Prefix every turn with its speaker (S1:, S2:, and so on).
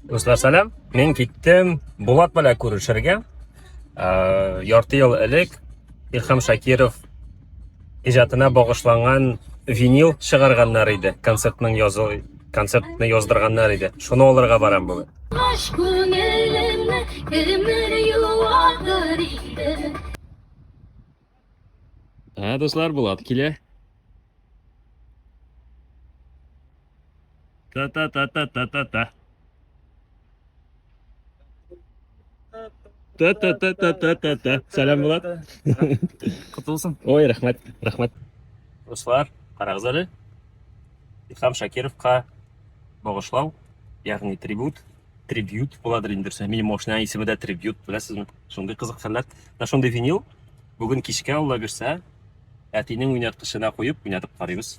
S1: Dostlar selam. Men ketdim Bulat bilan ko'rishirga. Yarti yil ilk Ilham Shakirov ijodiga bag'ishlangan vinil chiqarganlar edi. Konsertni yozdirganlar edi. Shuni olirga baram bugun. Do'stlar Bulat kele. Ta. Selam Bulat.
S2: Құтты болсын.
S1: Ой, рахмат. Достар, қараңыз әле. Илхам Шакировқа бағышлау, яғни трибют болады десе. Менің машина исеме дә трибют, білесізме? Шундый қызық хәлләр. Шундый винил бүгін кичкә алла бирсә, әтинең уйнатқышына қойып, уйнатып карыйбыз.